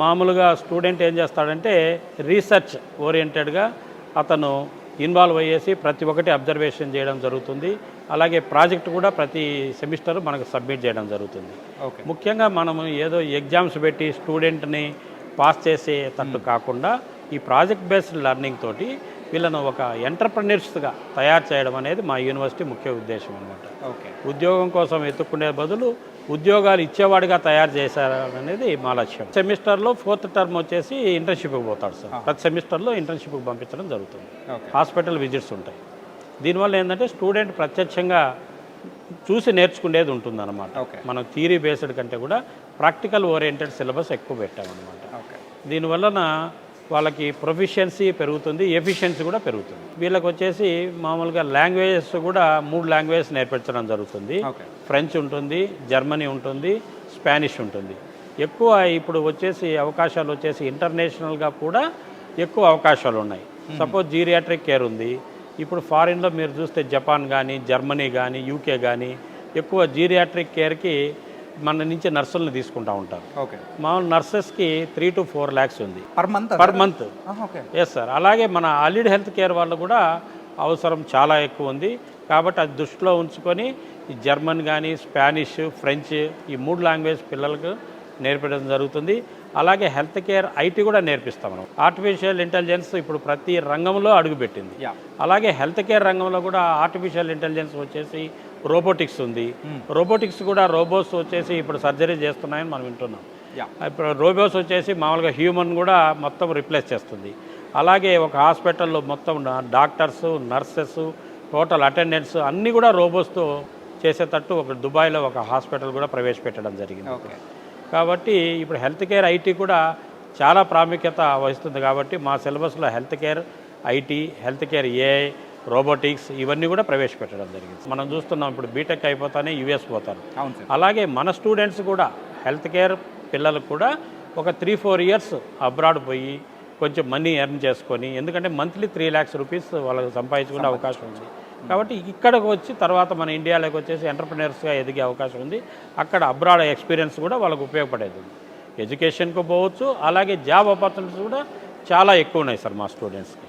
మామూలుగా స్టూడెంట్ ఏం చేస్తాడంటే రీసెర్చ్ ఓరియంటెడ్గా అతను ఇన్వాల్వ్ అయ్యేసి ప్రతి ఒక్కటి అబ్జర్వేషన్ చేయడం జరుగుతుంది. అలాగే ప్రాజెక్ట్ కూడా ప్రతి సెమిస్టర్ మనకు సబ్మిట్ చేయడం జరుగుతుంది. ముఖ్యంగా మనము ఏదో ఎగ్జామ్స్ పెట్టి స్టూడెంట్ని పాస్ చేసేటట్టు కాకుండా ఈ ప్రాజెక్ట్ బేస్డ్ లెర్నింగ్ తోటి వీళ్ళను ఒక ఎంటర్‌ప్రెన్యూర్స్‌గా తయారు చేయడం అనేది మా యూనివర్సిటీ ముఖ్య ఉద్దేశం అన్నమాట. ఉద్యోగం కోసం ఎత్తుక్కునే బదులు ఉద్యోగాలు ఇచ్చేవాడిగా తయారు చేశారనేది మా లక్ష్యం. సెమిస్టర్లో 4th టర్మ్ వచ్చేసి ఇంటర్న్‌షిప్‌కి పోతాడు సార్. ప్రతి సెమిస్టర్లో ఇంటర్న్‌షిప్‌కి పంపించడం జరుగుతుంది. హాస్పిటల్ విజిట్స్ ఉంటాయి. దీనివల్ల ఏంటంటే స్టూడెంట్ ప్రత్యక్షంగా చూసి నేర్చుకునేది ఉంటుందన్నమాట. మనం థియరీ బేస్డ్ కంటే కూడా ప్రాక్టికల్ ఓరియంటెడ్ సిలబస్ ఎక్కువ పెట్టామన్నమాట. దీనివలన వాళ్ళకి ప్రొఫిషియన్సీ పెరుగుతుంది, ఎఫిషియన్సీ కూడా పెరుగుతుంది. వీళ్ళకి వచ్చేసి మామూలుగా లాంగ్వేజెస్ కూడా 3 లాంగ్వేజెస్ నేర్పించడం జరుగుతుంది. ఫ్రెంచ్ ఉంటుంది, జర్మనీ ఉంటుంది, స్పానిష్ ఉంటుంది. ఎక్కువ ఇప్పుడు వచ్చేసి అవకాశాలు వచ్చేసి ఇంటర్నేషనల్గా కూడా ఎక్కువ అవకాశాలు ఉన్నాయి. సపోజ్ జీరియాట్రిక్ కేర్ ఉంది. ఇప్పుడు ఫారిన్లో మీరు చూస్తే జపాన్ కానీ, జర్మనీ కానీ, యూకే కానీ ఎక్కువ జీరియాట్రిక్ కేర్కి మన నుంచి నర్సులను తీసుకుంటూ ఉంటారు. మామూలు నర్సెస్కి 3 to 4 lakhs ఉంది పర్ మంత్. Yes sir. అలాగే మన అలీడ్ హెల్త్ కేర్ వాళ్ళు కూడా అవసరం చాలా ఎక్కువ ఉంది. కాబట్టి అది దృష్టిలో ఉంచుకొని ఈ జర్మన్ కానీ, స్పానిష్, ఫ్రెంచ్ ఈ 3 లాంగ్వేజ్ పిల్లలకు నేర్పించడం జరుగుతుంది. అలాగే హెల్త్ కేర్ ఐటీ కూడా నేర్పిస్తాం మనం. ఆర్టిఫిషియల్ ఇంటెలిజెన్స్ ఇప్పుడు ప్రతి రంగంలో అడుగుపెట్టింది. అలాగే హెల్త్ కేర్ రంగంలో కూడా ఆర్టిఫిషియల్ ఇంటెలిజెన్స్ వచ్చేసి రోబోటిక్స్ ఉంది. రోబోటిక్స్ కూడా రోబోట్స్ వచ్చేసి ఇప్పుడు సర్జరీ చేస్తున్నాయని మనం వింటున్నాం. ఇప్పుడు రోబోట్స్ వచ్చేసి మామూలుగా హ్యూమన్ కూడా మొత్తం రిప్లేస్ చేస్తుంది. అలాగే ఒక హాస్పిటల్లో మొత్తం డాక్టర్స్, నర్సెస్, టోటల్ అటెండెంట్స్ అన్నీ కూడా రోబోట్స్తో చేసేటట్టు ఒక దుబాయ్లో ఒక హాస్పిటల్ కూడా ప్రవేశపెట్టడం జరిగింది. కాబట్టి ఇప్పుడు హెల్త్ కేర్ ఐటీ కూడా చాలా ప్రాముఖ్యత వహిస్తుంది. కాబట్టి మా సిలబస్లో health care IT, health care AI, robotics ఇవన్నీ కూడా ప్రవేశపెట్టడం జరిగింది. మనం చూస్తున్నాం ఇప్పుడు బీటెక్ అయిపోతానే యూఎస్ పోతారు. అలాగే మన స్టూడెంట్స్ కూడా హెల్త్ కేర్ పిల్లలకు కూడా ఒక 3-4 years అబ్రాడ్ పోయి కొంచెం మనీ ఎర్న్ చేసుకొని, ఎందుకంటే మంత్లీ 3 lakhs rupees వాళ్ళకి సంపాదించుకునే అవకాశం ఉంది. కాబట్టి ఇక్కడికి వచ్చి తర్వాత మన ఇండియాలోకి వచ్చేసి ఎంటర్‌ప్రెన్యూర్స్‌గా ఎదిగే అవకాశం ఉంది. అక్కడ అబ్రాడ్ ఎక్స్పీరియన్స్ కూడా వాళ్ళకు ఉపయోగపడేది. ఎడ్యుకేషన్కు పోవచ్చు, అలాగే జాబ్ ఆపర్చునిటీస్ కూడా చాలా ఎక్కువ ఉన్నాయి సార్ మా స్టూడెంట్స్కి.